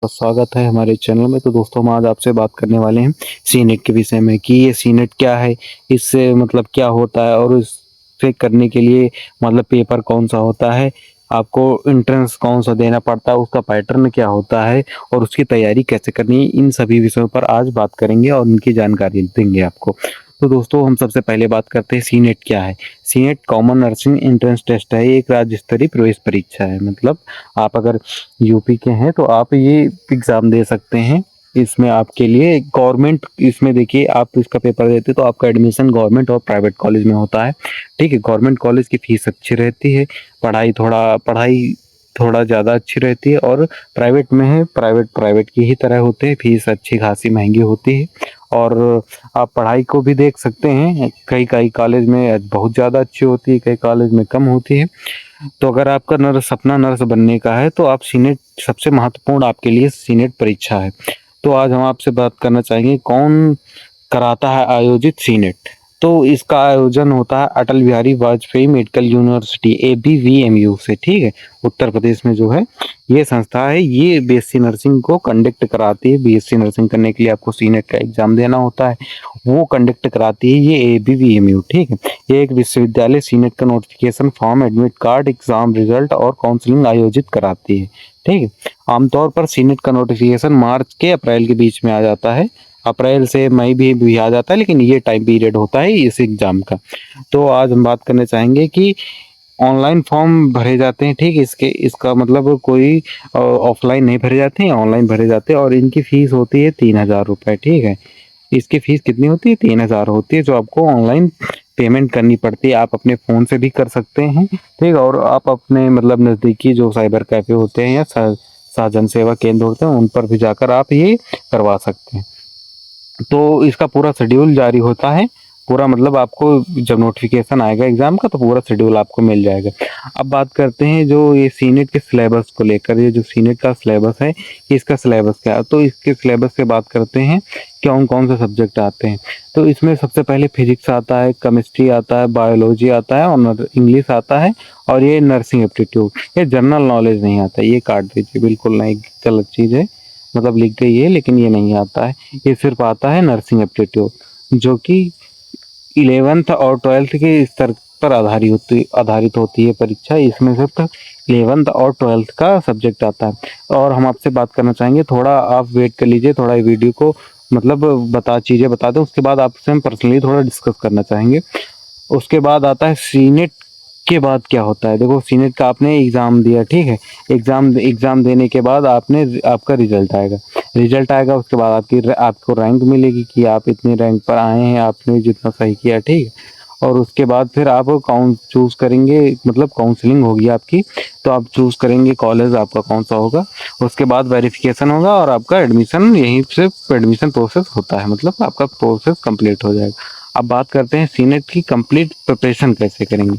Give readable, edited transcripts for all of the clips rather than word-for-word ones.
तो स्वागत है हमारे चैनल में। तो दोस्तों हम आज आपसे बात करने वाले हैं सीनेट के विषय में कि ये सीनेट क्या है, इससे मतलब क्या होता है और इससे करने के लिए मतलब पेपर कौन-सा होता है, आपको एंट्रेंस कौन-सा देना पड़ता है, उसका पैटर्न क्या होता है और उसकी तैयारी कैसे करनी है, इन सभी विषयों पर आज बात करेंगे और उनकी जानकारी देंगे आपको। तो दोस्तों हम सबसे पहले बात करते हैं सीनेट क्या है। CNET common nursing entrance test है, ये एक राज्य स्तरीय प्रवेश परीक्षा है। मतलब आप अगर यूपी के हैं तो आप ये एग्ज़ाम दे सकते हैं। इसमें आपके लिए गवर्नमेंट इसमें देखिए आप इसका पेपर देते तो आपका एडमिशन गवर्नमेंट और प्राइवेट कॉलेज में होता है। ठीक है, गवर्नमेंट कॉलेज की फ़ीस अच्छी रहती है, पढ़ाई थोड़ा ज़्यादा अच्छी रहती है और प्राइवेट में है, प्राइवेट की ही तरह होते हैं, फ़ीस अच्छी खासी महँगी होती है। और आप पढ़ाई को भी देख सकते हैं, कई-कई कॉलेज में बहुत ज़्यादा अच्छी होती है, कई कॉलेज में कम होती है। तो अगर आपका सपना नर्स बनने का है तो आप सीनेट सबसे महत्वपूर्ण आपके लिए सीनेट परीक्षा है। तो आज हम आपसे बात करना चाहेंगे कौन कराता है आयोजित सीनेट। तो इसका आयोजन होता है अटल बिहारी वाजपेयी मेडिकल यूनिवर्सिटी एबीवीएमयू से, ठीक है? उत्तर प्रदेश में जो है ये संस्था है, ये बीएससी नर्सिंग को कंडक्ट कराती है। बीएससी नर्सिंग करने के लिए आपको सीनेट का एग्ज़ाम देना होता है, वो कंडक्ट कराती है ये एबीवीएमयू, ठीक है? ये एक विश्वविद्यालय सीनेट का notification form, admit card, exam result और काउंसलिंग आयोजित कराती है, ठीक है? आमतौर पर सीनेट का नोटिफिकेशन मार्च के अप्रैल के बीच में आ जाता है। अप्रैल से मई भी आ जाता है, लेकिन ये टाइम पीरियड होता है इस एग्ज़ाम का। तो आज हम बात करना चाहेंगे कि ऑनलाइन फॉर्म भरे जाते हैं, ठीक है? इसका मतलब कोई ऑफ़लाइन नहीं भरे जाते हैं, ऑनलाइन भरे जाते हैं और इनकी फ़ीस होती है ₹3000, ठीक है? इसकी फ़ीस कितनी होती है? 3000 होती है, जो आपको ऑनलाइन पेमेंट करनी पड़ती है। आप अपने फ़ोन से भी कर सकते हैं, ठीक है? और आप अपने मतलब नज़दीकी जो साइबर कैफ़े होते हैं या साधन सेवा केंद्र होते हैं, उन पर भी जाकर आप ये करवा सकते हैं। तो इसका पूरा शेड्यूल जारी होता है, पूरा मतलब आपको जब नोटिफ़िकेशन आएगा एग्ज़ाम का तो पूरा शेड्यूल आपको मिल जाएगा। अब बात करते हैं जो ये सीनेट के सिलेबस को लेकर, ये जो सीनेट का सिलेबस है, इसका सिलेबस क्या है? तो इसके सिलेबस से बात करते हैं, कौन-कौन से सब्जेक्ट आते हैं। तो इसमें सबसे पहले फिज़िक्स आता है, केमिस्ट्री आता है, बायोलॉजी आता है और इंग्लिश आता है और ये नर्सिंग एप्टीट्यूड, ये जनरल नॉलेज नहीं आता, ये काट दीजिए, बिल्कुल नहीं, गलत चीज़ है। मतलब लिख गई है लेकिन ये नहीं आता है। ये सिर्फ़ आता है नर्सिंग एप्टीट्यूड, जो कि 11th और 12th के स्तर पर आधारित होती है परीक्षा। इसमें सिर्फ़ 11th और 12th का सब्जेक्ट आता है। और हम आपसे बात करना चाहेंगे, थोड़ा आप वेट कर लीजिए, थोड़ा वीडियो को मतलब चीज़ें बता दें, उसके बाद आपसे हम पर्सनली थोड़ा डिस्कस करना चाहेंगे। उसके बाद आता है सीनेट के बाद क्या होता है। देखो सीनेट का आपने एग्ज़ाम दिया, ठीक है? एग्ज़ाम देने के बाद आपका रिज़ल्ट आएगा, उसके बाद आपको रैंक मिलेगी कि आप इतने रैंक पर आए हैं, आपने जितना सही किया, ठीक है? और उसके बाद फिर आप चूज़ करेंगे, मतलब काउंसलिंग होगी आपकी, तो आप चूज़ करेंगे कॉलेज आपका कौन-सा होगा। उसके बाद वेरिफ़िकेशन होगा और आपका एडमिशन यहीं से एडमिशन प्रोसेस होता है, मतलब आपका प्रोसेस कंप्लीट हो जाएगा। अब बात करते हैं सीनेट की कंप्लीट प्रिपरेशन कैसे करेंगे।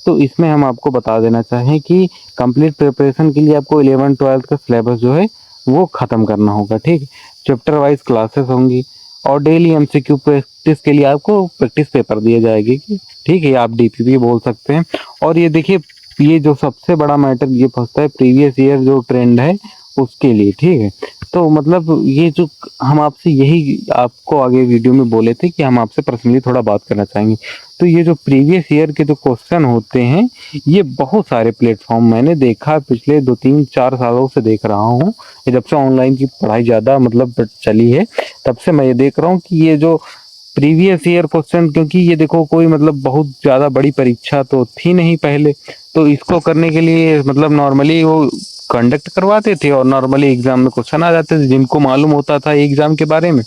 तो इसमें हम आपको बता देना चाहें कि कंप्लीट प्रिपरेशन के लिए आपको 11th-12th का सिलेबस जो है वो ख़त्म करना होगा, ठीक है? चैप्टर वाइज़ क्लासेस होंगी और डेली एमसीक्यू प्रैक्टिस के लिए आपको प्रैक्टिस पेपर दिए जाएगी, कि ठीक है? आप डीपीपी बोल सकते हैं। और ये देखिए, ये जो सबसे बड़ा मैटर ये फँसता है प्रीवियस ईयर जो ट्रेंड है उसके लिए, ठीक है? तो मतलब ये जो हम आपसे यही आपको आगे वीडियो में बोले थे कि हम आपसे पर्सनली थोड़ा बात करना चाहेंगे। तो ये जो प्रीवियस ईयर के जो क्वेश्चन होते हैं, ये बहुत सारे प्लेटफ़ॉर्म मैंने देखा, पिछले 2, 3, 4 सालों से देख रहा हूँ। ये जब से ऑनलाइन की पढ़ाई ज़्यादा मतलब चली है, तब से मैं ये देख रहा हूँ कि ये जो प्रीवियस ईयर क्वेश्चन, क्योंकि ये देखो कोई मतलब बहुत ज़्यादा बड़ी परीक्षा तो थी नहीं पहले, तो इसको करने के लिए मतलब नॉर्मली वो कंडक्ट करवाते थे और नॉर्मली एग्ज़ाम में क्वेश्चन आ जाते थे। जिनको मालूम होता था एग्ज़ाम के बारे में,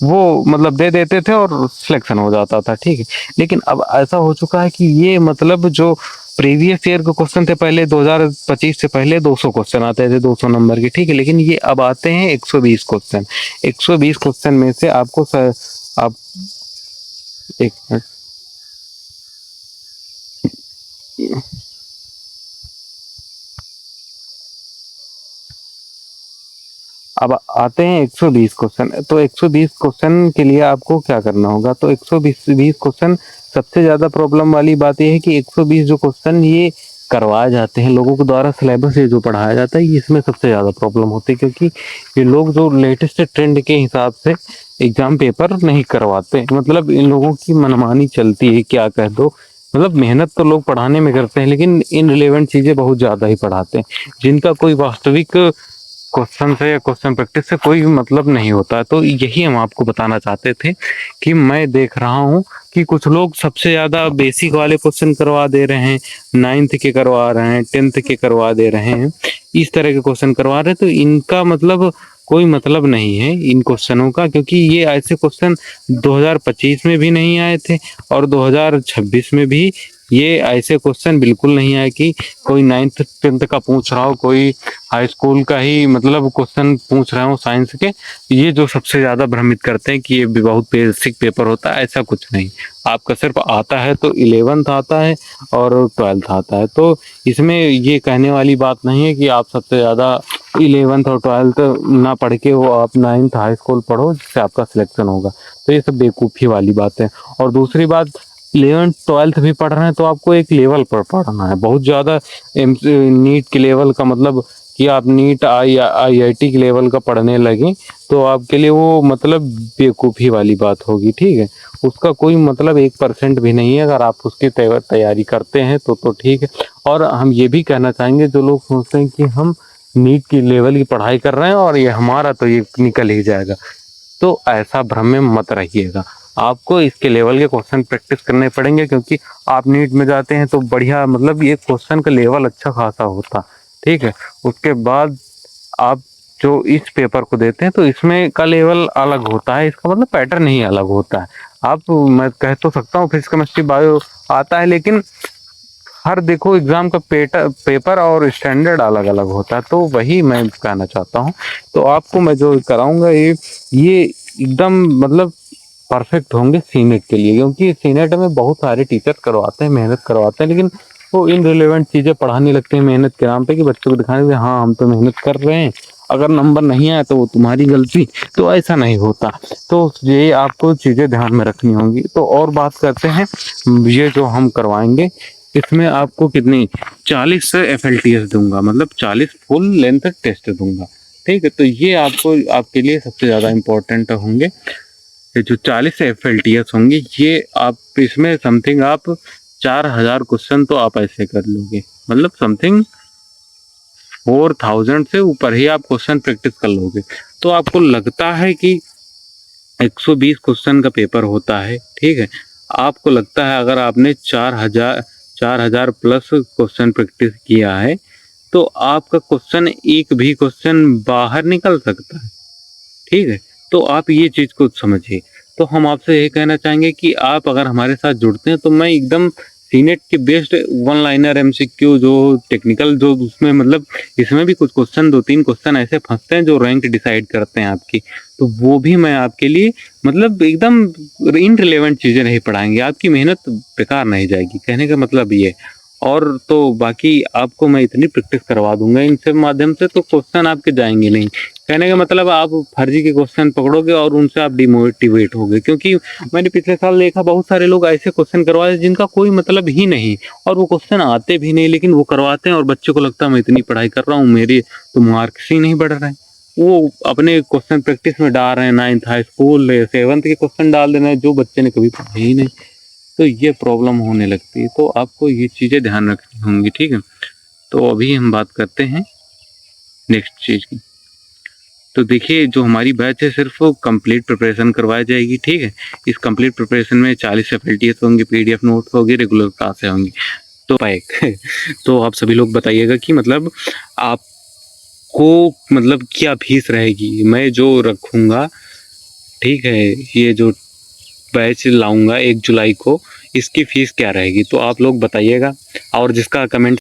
वो मतलब दे देते थे और सिलेक्शन हो जाता था, ठीक है? लेकिन अब ऐसा हो चुका है कि ये मतलब जो प्रीवियस ईयर के क्वेश्चन थे, पहले 2025 से पहले 200 क्वेश्चन आते थे, 200 नंबर के, ठीक है? लेकिन ये अब आते हैं 120 क्वेश्चन। 120 क्वेश्चन में से आपको आप 1 मिनट। अब आते हैं 120 क्वेश्चन। तो 120 क्वेश्चन के लिए आपको क्या करना होगा? तो 120 क्वेश्चन, सबसे ज़्यादा प्रॉब्लम वाली बात ये है कि 120 जो क्वेश्चन ये करवाए जाते हैं, लोगों के द्वारा सिलेबस ये जो पढ़ाया जाता है, इसमें सबसे ज़्यादा प्रॉब्लम होती है, क्योंकि ये लोग जो लेटेस्ट ट्रेंड के हिसाब से एग्ज़ाम पेपर नहीं करवाते। मतलब इन लोगों की मनमानी चलती है, क्या कह दो। मतलब मेहनत तो लोग पढ़ाने में करते हैं, लेकिन इनरिलेवेंट चीज़ें बहुत ज़्यादा ही पढ़ाते हैं, जिनका कोई वास्तविक क्वेश्चन से या क्वेश्चन प्रैक्टिस से कोई मतलब नहीं होता। तो यही हम आपको बताना चाहते थे कि मैं देख रहा हूँ कि कुछ लोग सबसे ज़्यादा बेसिक वाले क्वेश्चन करवा दे रहे हैं, 9th के करवा रहे हैं, 10th के करवा दे रहे हैं, इस तरह के क्वेश्चन करवा रहे हैं। तो इनका मतलब कोई मतलब नहीं है इन क्वेश्चनों का, क्योंकि ये ऐसे क्वेश्चन 2025 में भी नहीं आए थे और 2026 में भी ये ऐसे क्वेश्चन बिल्कुल नहीं आए कि कोई 9th 10th का पूछ रहा हो, कोई हाई स्कूल का ही मतलब क्वेश्चन पूछ रहे हो साइंस के। ये जो सबसे ज़्यादा भ्रमित करते हैं कि ये भी बहुत बेसिक पेपर होता है, ऐसा कुछ नहीं। आपका सिर्फ आता है तो 11th आता है और 12th आता है। तो इसमें ये कहने वाली बात नहीं है कि आप सबसे ज़्यादा 11th और 12th ना पढ़ के वो आप 9th हाई स्कूल पढ़ो जिससे आपका सिलेक्शन होगा। तो ये सब बेवकूफ़ी वाली बात है। और दूसरी बात, 11th 12th भी पढ़ रहे हैं तो आपको एक लेवल पर पढ़ना है, बहुत ज़्यादा नीट के लेवल का, मतलब कि आप नीट IIT के लेवल का पढ़ने लगे तो आपके लिए वो मतलब बेवकूफ़ी वाली बात होगी, ठीक है। उसका कोई मतलब 1% भी नहीं है। अगर आप उसकी तैयारी करते हैं तो ठीक है। और हम ये भी कहना चाहेंगे, जो लोग सोचते हैं कि हम नीट की लेवल की पढ़ाई कर रहे हैं और ये हमारा तो ये निकल ही जाएगा, तो ऐसा भ्रम में मत रहिएगा। आपको इसके लेवल के क्वेश्चन प्रैक्टिस करने पड़ेंगे, क्योंकि आप नीट में जाते हैं तो बढ़िया, मतलब ये क्वेश्चन का लेवल अच्छा खासा होता, ठीक है। उसके बाद आप जो इस पेपर को देते हैं तो इसमें का लेवल अलग होता है, इसका मतलब पैटर्न ही अलग होता है। आप, मैं कह तो सकता हूँ फिजिक्स केमिस्ट्री बायो आता है, लेकिन हर देखो एग्जाम का पेपर और स्टैंडर्ड अलग अलग होता है। तो वही मैं कहना चाहता हूँ। तो आपको मैं जो कराऊंगा ये एकदम मतलब परफेक्ट होंगे सीनेट के लिए, क्योंकि सीनेट में बहुत सारे टीचर करवाते हैं, मेहनत करवाते हैं, लेकिन वो इनरिलेवेंट चीज़ें पढ़ाने लगते हैं मेहनत के नाम पे, कि बच्चों को दिखाने के हाँ हम तो मेहनत कर रहे हैं, अगर नंबर नहीं आया तो वो तुम्हारी गलती। तो ऐसा नहीं होता। तो ये आपको चीज़ें ध्यान में रखनी होंगी। तो और बात करते हैं, ये जो हम करवाएंगे इसमें आपको कितनी 40 FLTS दूंगा, मतलब 40 फुल लेंथ टेस्ट दूंगा, ठीक है। तो ये आपको आपके लिए सबसे ज़्यादा इम्पोर्टेंट होंगे। ये जो 40 FLTS होंगे, ये आप इसमें समथिंग आप 4000 क्वेश्चन तो आप ऐसे कर लोगे, मतलब समथिंग 4000 से ऊपर ही आप क्वेश्चन प्रैक्टिस कर लोगे। तो आपको लगता है कि 120 क्वेश्चन का पेपर होता है, ठीक है। आपको लगता है अगर आपने 4000 प्लस क्वेश्चन प्रैक्टिस किया है तो आपका क्वेश्चन एक भी क्वेश्चन बाहर निकल सकता है, ठीक है। तो आप ये चीज़ को समझिए। तो हम आपसे ये कहना चाहेंगे कि आप अगर हमारे साथ जुड़ते हैं तो मैं एकदम सीनेट के बेस्ट वन लाइनर MCQ जो टेक्निकल जो उसमें मतलब इसमें भी कुछ क्वेश्चन 2-3 क्वेश्चन ऐसे फंसते हैं जो रैंक डिसाइड करते हैं आपकी, तो वो भी मैं आपके लिए मतलब एकदम इनरिलेवेंट चीज़ें नहीं पढ़ाएंगे, आपकी मेहनत बेकार नहीं जाएगी, कहने का मतलब ये। और तो बाकी आपको मैं इतनी प्रैक्टिस करवा दूंगा इनसे माध्यम से, तो क्वेश्चन आपके जाएंगे नहीं। कहने का मतलब आप फर्जी के क्वेश्चन पकड़ोगे और उनसे आप डिमोटिवेट होगे, क्योंकि मैंने पिछले साल देखा बहुत सारे लोग ऐसे क्वेश्चन करवाए जिनका कोई मतलब ही नहीं और वो क्वेश्चन आते भी नहीं, लेकिन वो करवाते हैं और बच्चों को लगता है मैं इतनी पढ़ाई कर रहा हूँ मेरे तो मार्क्स ही नहीं बढ़ रहे हैं। वो अपने क्वेश्चन प्रैक्टिस में डाल रहे हैं 9th हाई स्कूल 7th के क्वेश्चन डाल दे रहे हैं जो बच्चे ने कभी पढ़े ही नहीं। तो ये प्रॉब्लम होने लगती है। तो आपको ये चीज़ें ध्यान रखनी होंगी, ठीक है। तो अभी हम बात करते हैं नेक्स्ट चीज़ की। तो देखिए जो हमारी बैच है सिर्फ कंप्लीट प्रिपरेशन करवाई जाएगी, ठीक है। इस कंप्लीट प्रिपरेशन में 40 FLTS होंगे, PDF नोट्स होगी, रेगुलर क्लासें होंगी। तो पैक तो आप सभी लोग बताइएगा कि मतलब आपको मतलब क्या फीस रहेगी, मैं जो रखूँगा, ठीक है। ये जो बैच लाऊंगा 1 जुलाई को, इसकी फ़ीस क्या रहेगी तो आप लोग बताइएगा। और जिसका कमेंट